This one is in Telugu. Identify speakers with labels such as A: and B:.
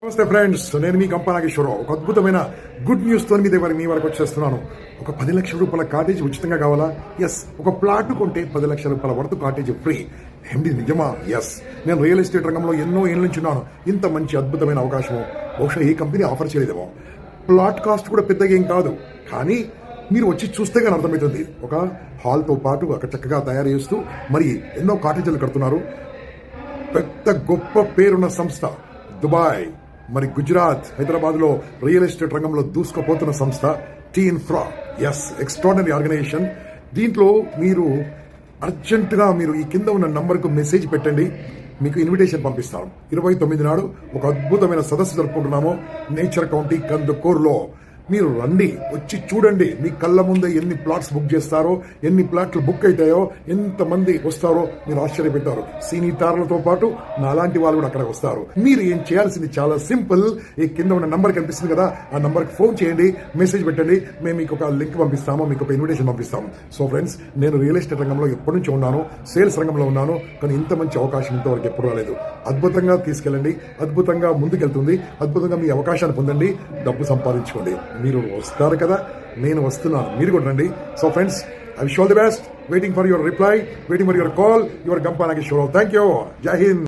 A: నమస్తే ఫ్రెండ్స్, నేను మీ గంప నాగేశ్వరరావు. ఒక అద్భుతమైన గుడ్ న్యూస్ తో మీ వరకు వచ్చేస్తున్నాను. ఒక 10 లక్షల రూపాయల కాటేజ్ ఉచితంగా కావాలా? ఎస్. ఒక ప్లాట్ కొంటే 10 లక్షల రూపాయల వరకు కాటేజ్ ఫ్రీ. ఏంటి నిజమా? ఎస్. నేను రియల్ ఎస్టేట్ రంగంలో ఎన్నో ఏళ్ళ నుంచి ఉన్నాను. ఇంత మంచి అద్భుతమైన అవకాశం బహుశా ఏ కంపెనీ ఆఫర్ చేయలేదేమో. ప్లాట్ కాస్ట్ కూడా పెద్దగా ఏం కాదు, కానీ మీరు వచ్చి చూస్తే కానీ అర్థమవుతుంది. ఒక హాల్తో పాటు అక్కడ చక్కగా తయారు చేస్తూ మరి ఎన్నో కాటేజీలు కడుతున్నారు. పెద్ద గొప్ప పేరున్న సంస్థ దుబాయ్, మరి గుజరాత్, హైదరాబాద్ లో రియల్ ఎస్టేట్ రంగంలో దూసుకుపోతున్న సంస్థ టీ-ఇన్ఫ్రా. Yes, extraordinary organisation. దీంట్లో మీరు అర్జెంటుగా మీరు ఈ కింద ఉన్న నంబర్కు మెసేజ్ పెట్టండి, మీకు ఇన్విటేషన్ పంపిస్తాను. 29 నాడు ఒక అద్భుతమైన సదస్సు జరుపుకుంటున్నాము నేచర్ కౌంటీ కందుకూరులో. మీరు రండి, వచ్చి చూడండి. మీ కళ్ళ ముందే ఎన్ని ప్లాట్స్ బుక్ చేస్తారో, ఎన్ని ప్లాట్లు బుక్ అవుతాయో, ఎంతమంది వస్తారో మీరు ఆశ్చర్యపెట్టారు. సినీ తారలతో పాటు నాలాంటి వాళ్ళు కూడా అక్కడ వస్తారు. మీరు ఏం చేయాల్సింది చాలా సింపుల్. ఈ కింద ఉన్న నంబర్ కనిపిస్తుంది కదా, ఆ నంబర్కి ఫోన్ చేయండి, మెసేజ్ పెట్టండి. మేము మీకు ఒక లింక్ పంపిస్తాము, మీకు ఒక ఇన్విటేషన్ పంపిస్తాము. సో ఫ్రెండ్స్, నేను రియల్ ఎస్టేట్ రంగంలో ఎప్పటి నుంచి ఉన్నాను, సేల్స్ రంగంలో ఉన్నాను, కానీ ఇంత మంచి అవకాశం ఇంతవరకు ఎప్పుడు రాలేదు. అద్భుతంగా తీసుకెళ్ళండి, అద్భుతంగా ముందుకెళ్తుంది. అద్భుతంగా మీ అవకాశాన్ని పొందండి, డబ్బు సంపాదించుకోండి. మీరు వస్తారు కదా, నేను వస్తున్నాను, మీరు కూడా రండి. So friends, I wish all the best. Waiting for your reply, waiting for your call. Your గంప నాగేశ్వరరావు. Thank you. జై హింద్.